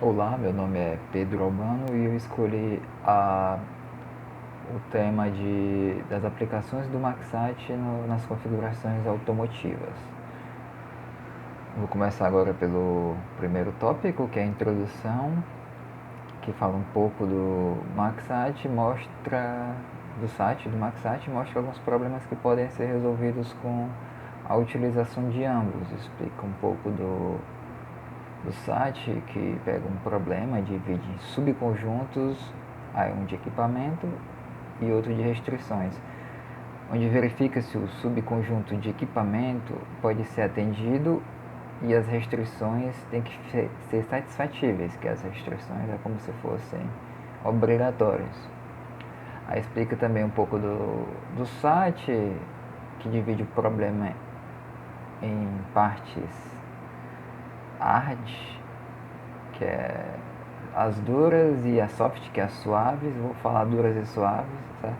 Olá, meu nome é Pedro Albano e eu escolhi o tema das aplicações do Maxat nas configurações automotivas. Vou começar agora pelo primeiro tópico, que é a introdução, que fala um pouco do Maxat, do site do Maxat, mostra alguns problemas que podem ser resolvidos com a utilização de ambos. Explica um pouco do site, que pega um problema, divide em subconjuntos, aí um de equipamento e outro de restrições, onde verifica se o subconjunto de equipamento pode ser atendido e as restrições têm que ser satisfatíveis, que as restrições é como se fossem obrigatórias. Aí explica também um pouco do site, que divide o problema em partes hard, que é as duras, e a soft, que é as suaves. Vou falar duras e suaves, certo?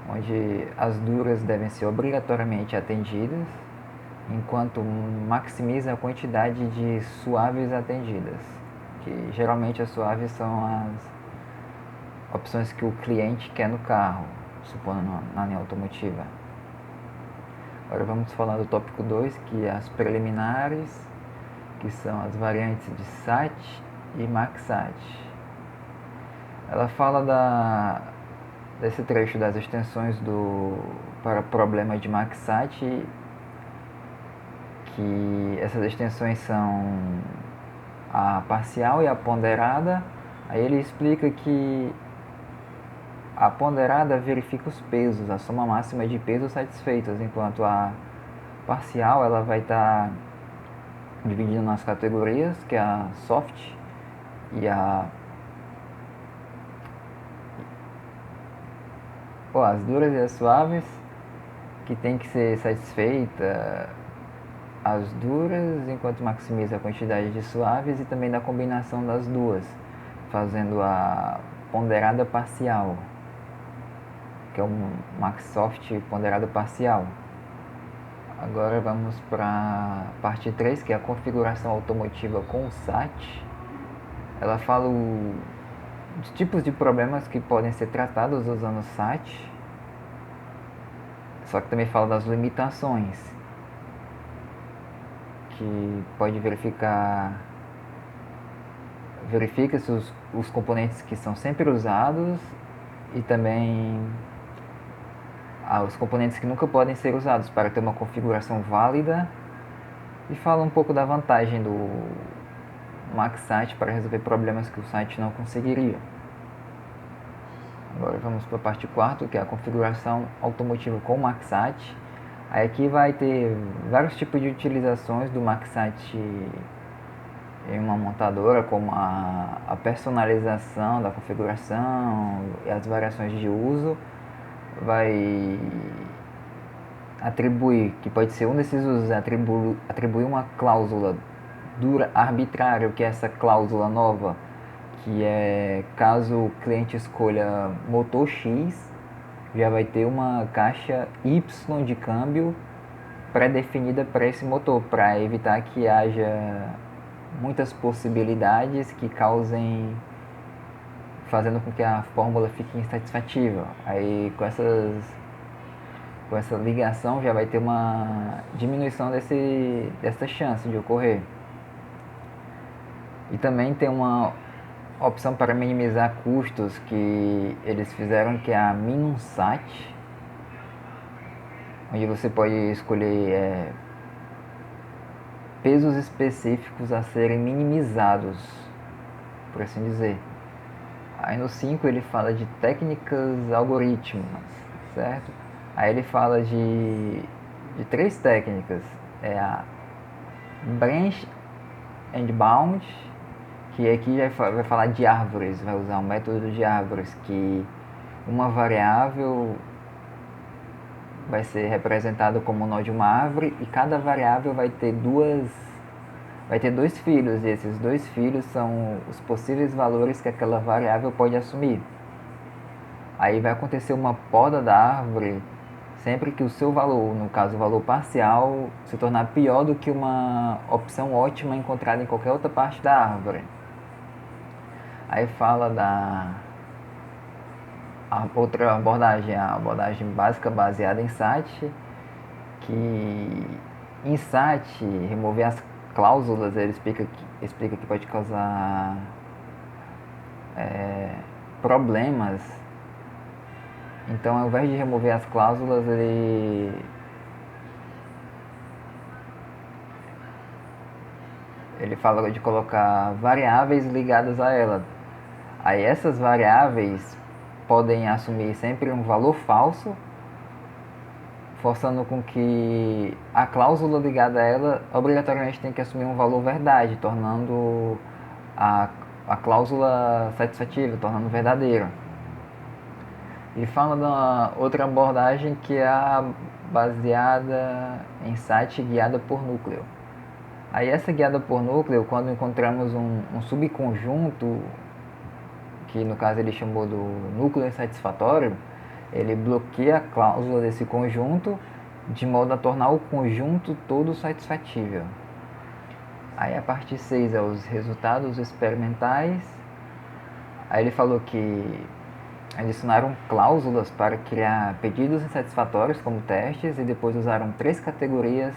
Onde as duras devem ser obrigatoriamente atendidas, enquanto maximiza a quantidade de suaves atendidas, que geralmente as suaves são as opções que o cliente quer no carro, supondo na linha automotiva. Agora vamos falar do tópico 2, que é as preliminares, que são as variantes de SAT e Maxat. Ela fala desse trecho das extensões para problema de Maxat, que essas extensões são a parcial e a ponderada. Aí ele explica que a ponderada verifica os pesos, a soma máxima de pesos satisfeitos, enquanto a parcial ela vai estar dividindo nas categorias, que é a soft e as duras e as suaves, que tem que ser satisfeita as duras, enquanto maximiza a quantidade de suaves, e também da combinação das duas, fazendo a ponderada parcial, que é um Max Soft ponderada parcial. Agora vamos para a parte 3, que é a configuração automotiva com o SAT. Ela fala os tipos de problemas que podem ser tratados usando o SAT, só que também fala das limitações, que pode verifica-se os componentes que são sempre usados, e também os componentes que nunca podem ser usados para ter uma configuração válida, e fala um pouco da vantagem do Maxat para resolver problemas que o site não conseguiria. Agora vamos para a parte 4, que é a configuração automotiva com o Maxat. Aí aqui vai ter vários tipos de utilizações do Maxat em uma montadora, como a personalização da configuração e as variações de uso. Vai atribuir, que pode ser um desses usos, atribuir uma cláusula dura arbitrária, que é essa cláusula nova, que é caso o cliente escolha motor X, já vai ter uma caixa Y de câmbio pré-definida para esse motor, para evitar que haja muitas possibilidades que causem, fazendo com que a fórmula fique insatisfativa. Aí com essa ligação já vai ter uma diminuição dessa chance de ocorrer. E também tem uma opção para minimizar custos que eles fizeram, que é a MinumSat, onde você pode escolher pesos específicos a serem minimizados, por assim dizer. Aí no 5 ele fala de técnicas algorítmicas, certo? Aí ele fala de 3 técnicas, é a Branch and Bound, que aqui vai falar de árvores, vai usar um método de árvores, que uma variável vai ser representada como um nó de uma árvore, e cada variável vai ter dois filhos, e esses 2 filhos são os possíveis valores que aquela variável pode assumir. Aí vai acontecer uma poda da árvore sempre que o seu valor, no caso o valor parcial, se tornar pior do que uma opção ótima encontrada em qualquer outra parte da árvore. Aí fala da outra abordagem, a abordagem básica baseada em SAT, que em SAT, remover as cláusulas, ele explica que pode causar problemas. Então, ao invés de remover as cláusulas, ele fala de colocar variáveis ligadas a ela. Aí essas variáveis podem assumir sempre um valor falso, forçando com que a cláusula ligada a ela obrigatoriamente tem que assumir um valor verdade, tornando a cláusula satisfatível, tornando verdadeira. E fala da outra abordagem que é a baseada em site guiada por núcleo. Aí essa guiada por núcleo, quando encontramos um subconjunto, que no caso ele chamou do núcleo insatisfatório, ele bloqueia a cláusula desse conjunto de modo a tornar o conjunto todo satisfatível. Aí a parte 6 é os resultados experimentais. Aí ele falou que adicionaram cláusulas para criar pedidos insatisfatórios como testes e depois usaram 3 categorias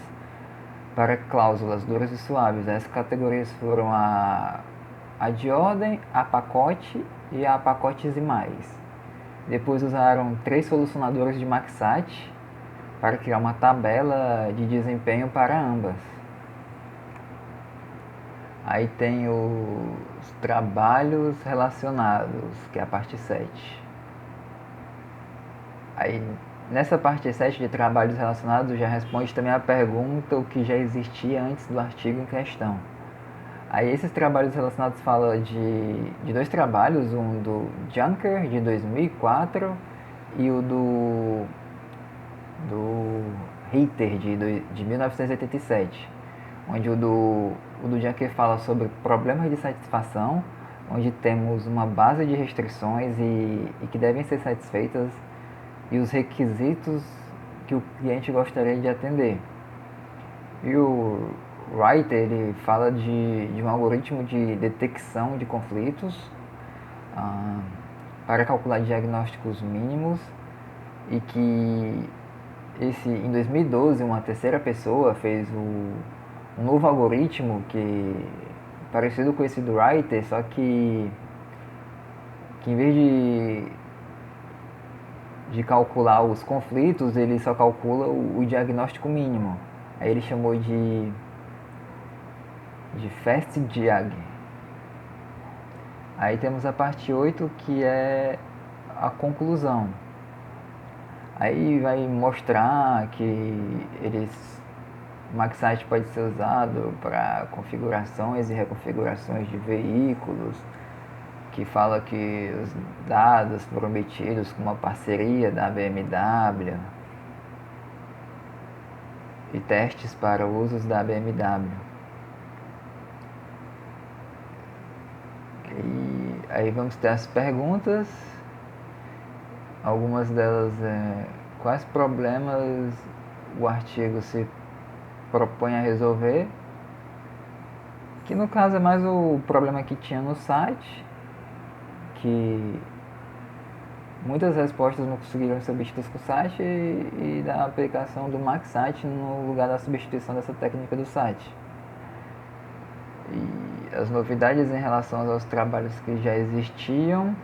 para cláusulas duras e suaves. Essas categorias foram a de ordem, a pacote e a pacotes e mais. Depois usaram 3 solucionadores de Maxat para criar uma tabela de desempenho para ambas. Aí tem os trabalhos relacionados, que é a parte 7. Aí nessa parte 7 de trabalhos relacionados já responde também a pergunta o que já existia antes do artigo em questão. Aí esses trabalhos relacionados falam de 2 trabalhos, um do Juncker de 2004 e o do Ritter de 1987, onde o do Juncker fala sobre problemas de satisfação, onde temos uma base de restrições e que devem ser satisfeitas e os requisitos que o cliente gostaria de atender. E o Wright ele fala de um algoritmo de detecção de conflitos para calcular diagnósticos mínimos e que em 2012 uma terceira pessoa fez um novo algoritmo que parecido com esse do Wright, só que em vez de calcular os conflitos, ele só calcula o diagnóstico mínimo. Aí ele chamou de Fast Diag. Aí temos a parte 8, que é a conclusão. Aí vai mostrar que o Maxite pode ser usado para configurações e reconfigurações de veículos, que fala que os dados foram obtidos com uma parceria da BMW e testes para usos da BMW. E aí vamos ter as perguntas. Algumas delas quais problemas o artigo se propõe a resolver, que no caso é mais o problema que tinha no site, que muitas respostas não conseguiram ser obtidas com o site e da aplicação do Maxite no lugar da substituição dessa técnica do site. E as novidades em relação aos trabalhos que já existiam.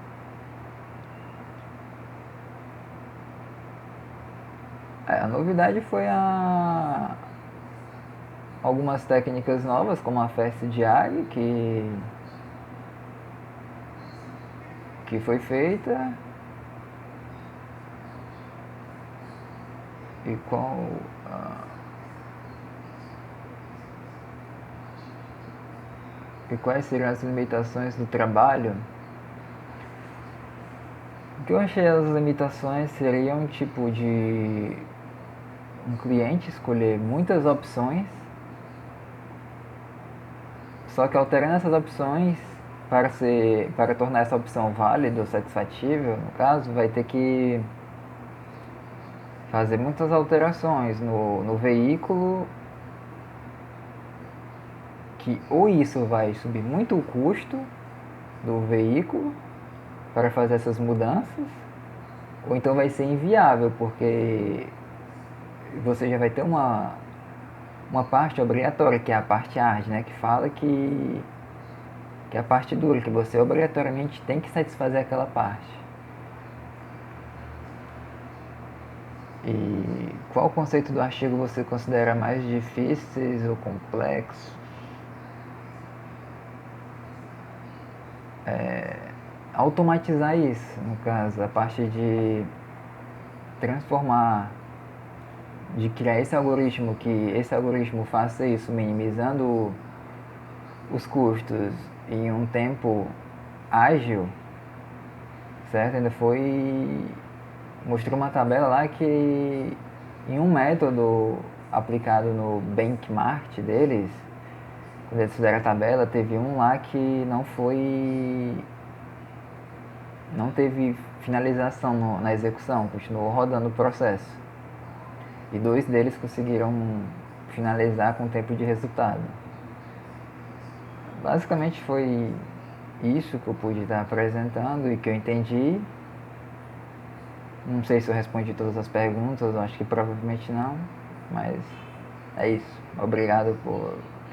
A novidade foi algumas técnicas novas, como a Fast Diag, que foi feita e quais seriam as limitações do trabalho. O que eu achei as limitações seriam tipo de um cliente escolher muitas opções, só que alterando essas opções para tornar essa opção válida ou satisfatível, no caso, vai ter que fazer muitas alterações no veículo, que ou isso vai subir muito o custo, do veículo para fazer essas mudanças, ou então vai ser inviável, porque você já vai ter uma parte obrigatória, que é a parte hard, né? Que fala que é a parte dura, que você obrigatoriamente tem que satisfazer aquela parte. E qual conceito do artigo você considera mais difíceis ou complexo? Automatizar isso, no caso, a parte de transformar, de criar esse algoritmo, que esse algoritmo faça isso, minimizando os custos em um tempo ágil, certo? Ainda foi... mostrou uma tabela lá que em um método aplicado no benchmark deles, quando eles fizeram a tabela, teve um lá que não teve finalização na execução, continuou rodando o processo. E 2 deles conseguiram finalizar com tempo de resultado. Basicamente foi isso que eu pude estar apresentando e que eu entendi. Não sei se eu respondi todas as perguntas, eu acho que provavelmente não, mas é isso. Obrigado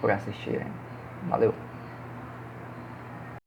por assistirem. Valeu!